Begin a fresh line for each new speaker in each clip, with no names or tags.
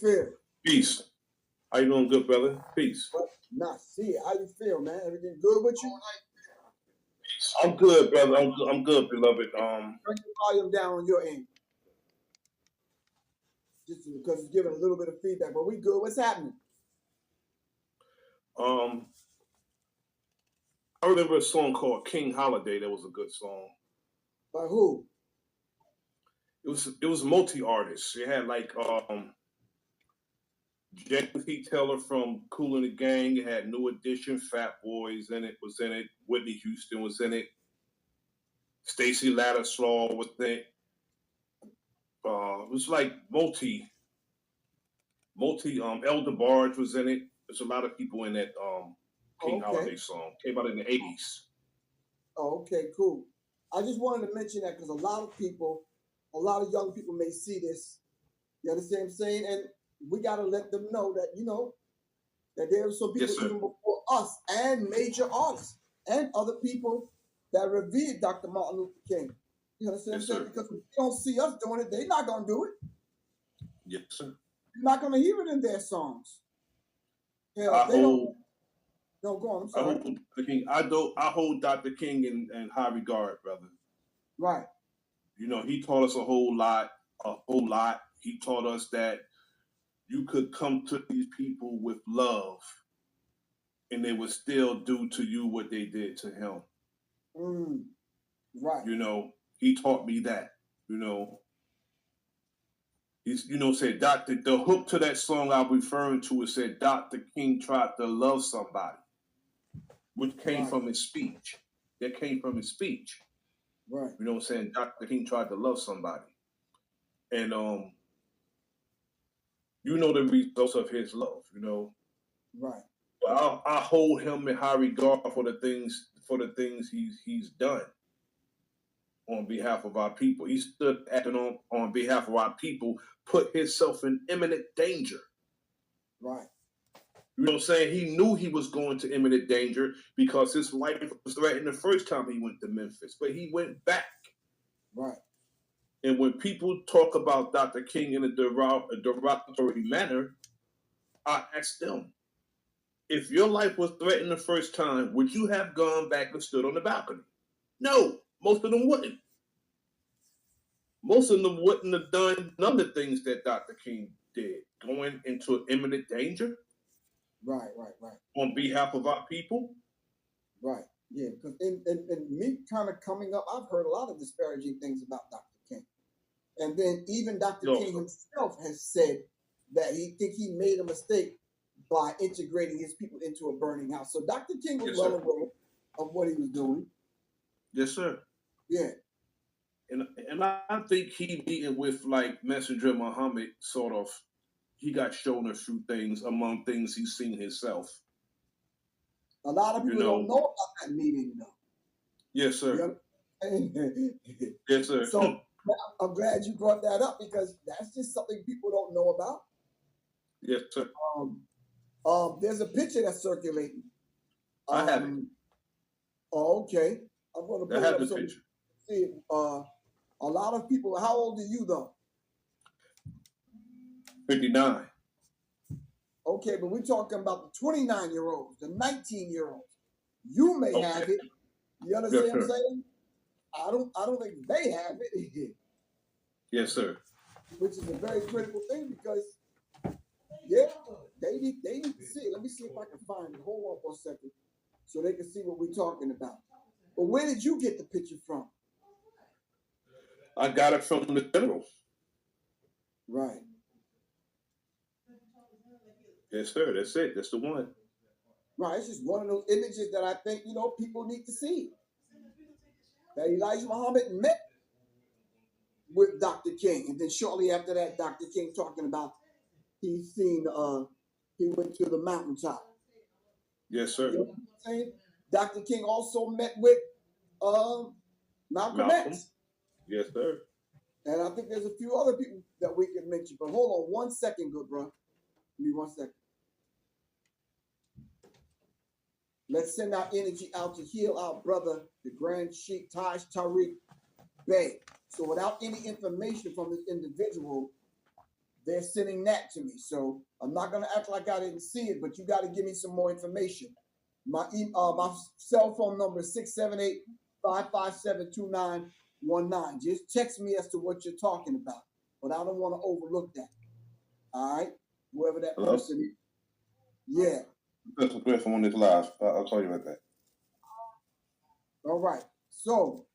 feel?
Peace. How you doing, good brother? Peace.
Nasir, how you feel, man? Everything good with you?
I'm good, brother. I'm good, beloved.
Turn your volume down on your end. Just because it's giving a little bit of feedback, but we good. What's happening?
I remember a song called King Holiday. That was a good song.
By who?
It was multi-artists. It had like James P. Taylor from Kool and the Gang. It had New Edition, Fat Boys in it. Whitney Houston was in it. Stacey Lattislaw was in it. It was like multi Elder Barge was in it. There's a lot of people in that King Holiday song. Came out in the 80s.
Oh, okay, cool. I just wanted to mention that because a lot of young people may see this. You understand what I'm saying? And we got to let them know that, that there are some people even before us and major artists and other people that revered Dr. Martin Luther King. You understand what I'm saying? Because if they don't see us doing it, they're not going to do it.
Yes, sir.
You're not going to hear it in their songs. Hell, no, go on. I'm sorry.
I hold Dr. King in high regard, brother.
Right.
He taught us a whole lot. He taught us that you could come to these people with love and they would still do to you what they did to him.
Right.
He taught me that, He's, said the hook to that song I'm referring to is said Dr. King tried to love somebody, which came from his speech. That came from his speech.
Right.
You know what I'm saying? Dr. King tried to love somebody. And the results of his love,
Right.
But I hold him in high regard for the things he's done on behalf of our people. He stood acting on behalf of our people, put himself in imminent danger.
Right.
You know what I'm saying? He knew he was going to imminent danger because his life was threatened the first time he went to Memphis, but he went back.
Right.
And when people talk about Dr. King in a derogatory manner, I ask them, if your life was threatened the first time, would you have gone back and stood on the balcony? No, most of them wouldn't. Most of them wouldn't have done none of the things that Dr. King did, going into imminent danger.
Right.
On behalf of our people.
Right. Yeah, because in me kind of coming up, I've heard a lot of disparaging things about Dr. King. And then even Dr. King himself has said that he made a mistake by integrating his people into a burning house. So Dr. King was well aware of what he was doing.
Yes, sir.
Yeah.
And I think he meeting with like Messenger Muhammad sort of, he got shown a few things among things he's seen himself.
A lot of people don't know about that meeting though.
Yes, sir. Yes, sir.
So I'm glad you brought that up because that's just something people don't know about.
Yes, sir.
There's a picture that's circulating.
I have it.
Oh, okay. I'm going to put
it up so picture.
See, a lot of people. How old are you though?
59.
Okay, but we're talking about the 29-year-olds, the 19-year-olds. You may have it. You understand what I'm saying? I don't think they have it.
Yes, sir.
Which is a very critical thing because, they need to see it. Let me see if I can find it. Hold on for a second so they can see what we're talking about. But where did you get the picture from?
I got it from the general.
Right.
Yes, sir. That's it. That's the one.
Right. It's just one of those images that I think, people need to see. That Elijah Muhammad met with Dr. King. And then shortly after that, Dr. King talking about he went to the mountaintop.
Yes, sir.
You know what I'm saying? Dr. King also met with Malcolm X.
Yes, sir.
And I think there's a few other people that we can mention. But hold on 1 second, good bro. Give me 1 second. Let's send our energy out to heal our brother, the Grand Sheikh Taj Tariq Bey. So without any information from this individual, they're sending that to me. So I'm not gonna act like I didn't see it, but you got to give me some more information. My cell phone number is 678-557-2919. Just text me as to what you're talking about, but I don't want to overlook that. All right, whoever that
Hello?
person is. Yeah.
Professor Griff on this live. I'll call you about that.
All right. So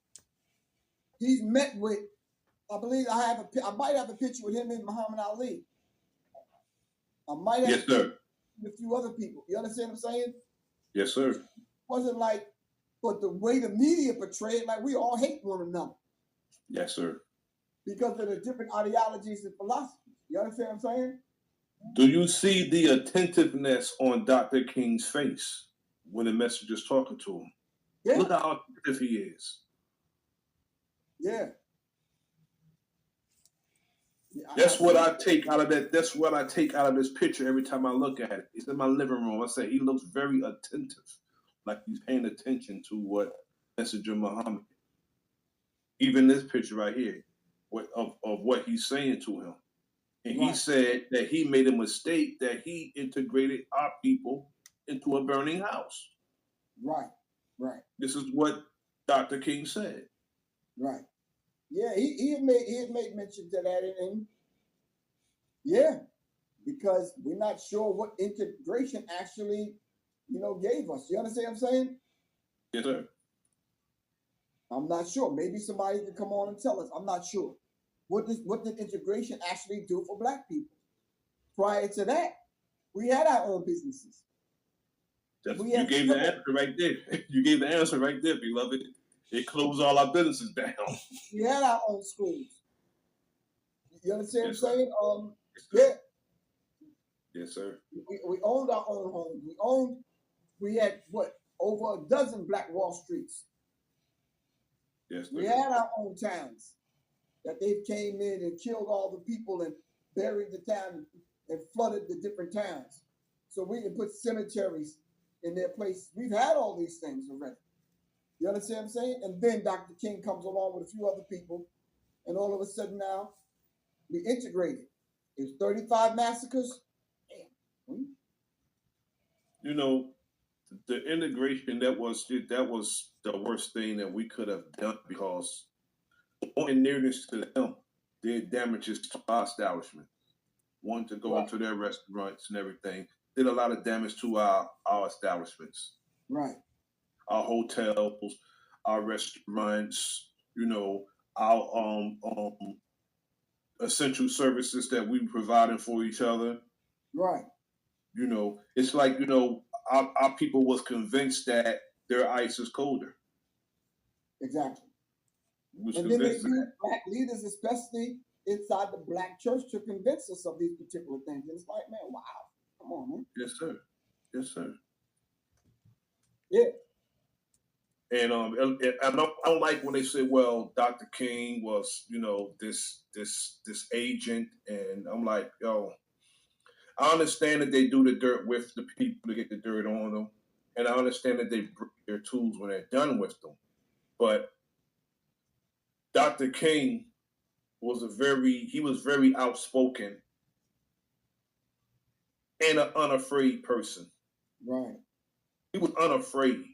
he's met with. I believe I might have a picture with him and Muhammad Ali. I might have
Yes, sir.
with a few other people. You understand what I'm saying?
Yes, sir.
Wasn't like, but the way the media portrayed, like we all hate one another.
Yes, sir.
Because of the different ideologies and philosophies. You understand what I'm saying?
Do you see the attentiveness on Dr. King's face when the messenger's talking to him?
Yeah.
Look how attentive he is.
Yeah.
That's what I take out of that. That's what I take out of this picture every time I look at it. It's in my living room. I say he looks very attentive, like he's paying attention to what Messenger Muhammad. Even this picture right here, of what he's saying to him. And he said that he made a mistake, that he integrated our people into a burning house.
Right, right.
This is what Dr. King said.
Right. Yeah, he had made mention to that, and yeah, because we're not sure what integration actually, gave us. You understand what I'm saying?
Yes, sir.
I'm not sure. Maybe somebody can come on and tell us. I'm not sure. What did integration actually do for Black people? Prior to that, we had our own businesses.
You gave the answer right there. You gave the answer right there, beloved. It closed all our businesses down.
We had our own schools. You understand
Yes,
what I'm saying?
yeah. Yes, sir.
We owned our own homes. We had over a dozen Black Wall Streets.
Yes, sir.
We had our own towns that they came in and killed all the people and buried the town and flooded the different towns. So we can put cemeteries in their place. We've had all these things already. You understand what I'm saying? And then Dr. King comes along with a few other people, and all of a sudden now we integrated. There's 35 massacres. Damn.
The integration, that was the worst thing that we could have done, because going nearness to them did damages to our establishment. Wanting to go into their restaurants and everything did a lot of damage to our establishments.
Right.
Our hotels, our restaurants, our essential services that we providing for each other.
Right.
It's like, our people was convinced that their ice is colder.
Exactly. And then they use Black leaders, especially inside the Black church, to convince us of these particular things. And it's like, man, wow. Come on, man.
Yes, sir. Yes, sir.
Yeah.
And I don't like when they say, well, Dr. King was, this agent. And I'm like, yo, I understand that they do the dirt with the people to get the dirt on them. And I understand that they break their tools when they're done with them. But Dr. King was very outspoken and an unafraid person.
Right.
He was unafraid.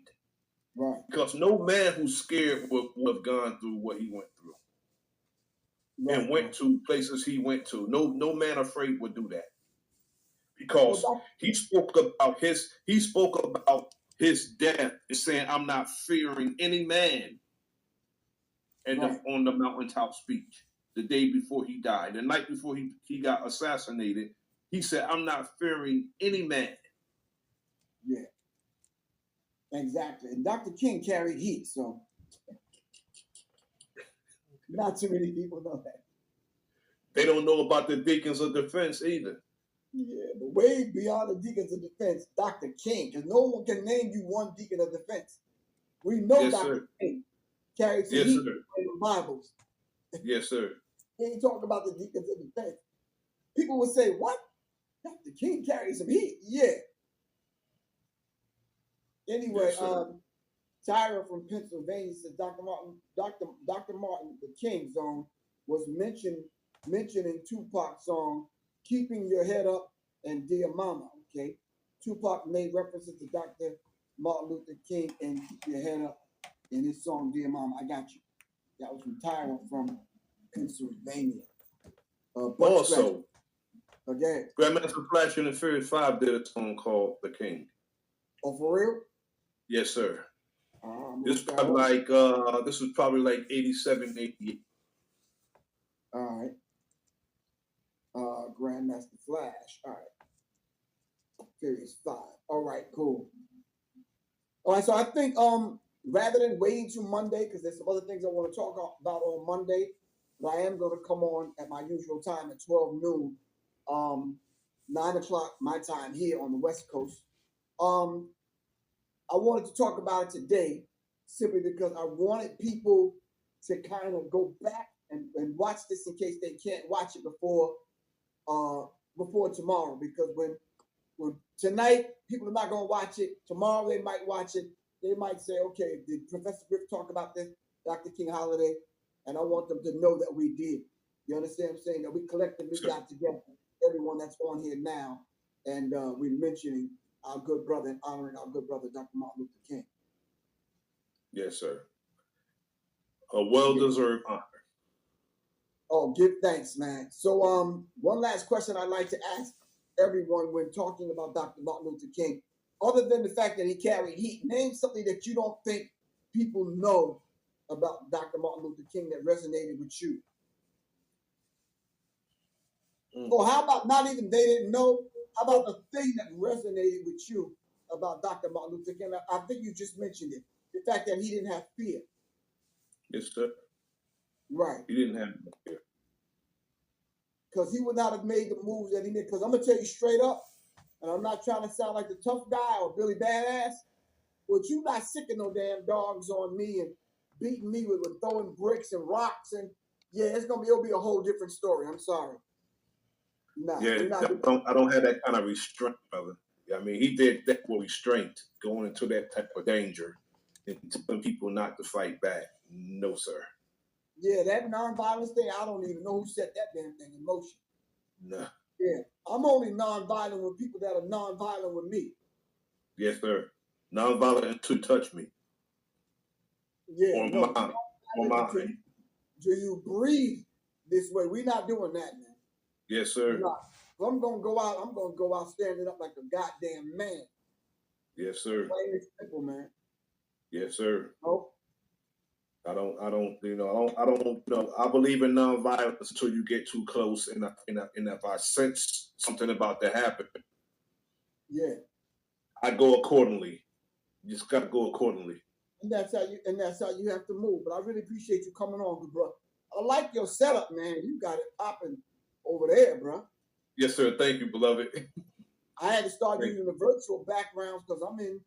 Right.
Because no man who's scared would have gone through what he went through. Right. And went to places he went to. No man afraid would do that. Because he spoke about his death, saying, I'm not fearing any man. And on the mountaintop speech, the day before he died, the night before he got assassinated, he said, I'm not fearing any man.
Yeah. Exactly. And Dr. King carried heat, so not too many people know that.
They don't know about the deacons of defense either.
Yeah, but way beyond the deacons of defense, Dr. King, because no one can name you one deacon of defense. We know Dr. King carried some heat in the Bibles.
Yes, sir.
He ain't talking about the deacons of defense. People would say, what? Dr. King carried some heat? Yeah. Anyway, Tyra from Pennsylvania says Dr. Martin, the King song was mentioned in Tupac's song Keeping Your Head Up and Dear Mama. Okay. Tupac made references to Dr. Martin Luther King and Keep Your Head Up in his song Dear Mama. I Got You. That was from Tyra from Pennsylvania.
Also,
again.
Grandmaster Flash and the Furious 5 did a song called The King.
Oh, for real?
Yes, sir. This was probably like 87, 88.
All right. Grandmaster Flash. All right. Furious 5. All right, cool. All right, so I think rather than waiting till Monday, because there's some other things I want to talk about on Monday, but I am going to come on at my usual time at 12 noon, 9 o'clock my time here on the West Coast. I wanted to talk about it today simply because I wanted people to kind of go back and watch this in case they can't watch it before tomorrow. Because when tonight people are not going to watch it, tomorrow they might watch it. They might say, okay, did Professor Griff talk about this, Dr. King holiday? And I want them to know that we did. You understand what I'm saying? That we collectively got together, everyone that's on here now, and we're mentioning our good brother and honoring our good brother, Dr. Martin Luther King.
Yes, sir. A well-deserved honor.
Oh, give thanks, man. So, one last question I'd like to ask everyone when talking about Dr. Martin Luther King, other than the fact that he carried heat, name something that you don't think people know about Dr. Martin Luther King that resonated with you. Or how about not even they didn't know? How about the thing that resonated with you about Dr. Martin Luther King? I think you just mentioned it. The fact that he didn't have fear.
Yes, sir.
Right.
He didn't have fear.
Because he would not have made the moves that he did. Because I'm going to tell you straight up, and I'm not trying to sound like the tough guy or Billy Badass, but you not sicking no damn dogs on me and beating me with throwing bricks and rocks. And yeah, it'll be a whole different story. I'm sorry. Nah,
yeah, I don't have that kind of restraint, brother. I mean, he did that with restraint, going into that type of danger and telling people not to fight back. No, sir.
Yeah, that nonviolence thing, I don't even know who set that damn thing in motion.
No.
Yeah, I'm only nonviolent with people that are nonviolent with me.
Yes, sir. Nonviolent until you touch me.
Yeah,
or mine.
Do you breathe this way? We're not doing that, man.
Yes, sir.
If I'm gonna go out standing up like a goddamn man.
Yes, sir.
Plain and simple, man.
Yes, sir.
Nope.
I believe in nonviolence until you get too close, and if I sense something about to happen,
yeah,
I go accordingly. You just gotta go accordingly.
And that's how you have to move. But I really appreciate you coming on, good bro. I like your setup, man. You got it popping over there, bro.
Yes, sir. Thank you, beloved.
I had to start using the virtual backgrounds because I'm in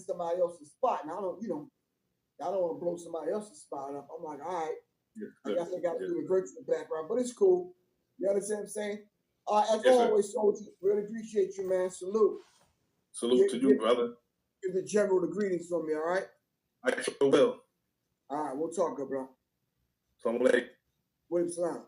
somebody else's spot, and I don't want to blow somebody else's spot up. I'm like, all right, I guess I got to do the virtual background, but it's cool. You understand what I'm saying? As always, Soldier, really appreciate you, man. Salute.
Salute to you, brother.
Give the general the greetings from me, all right?
I sure will.
All right, we'll talk, good bro.
Assalamu alaikum.
Wa alaikum salam.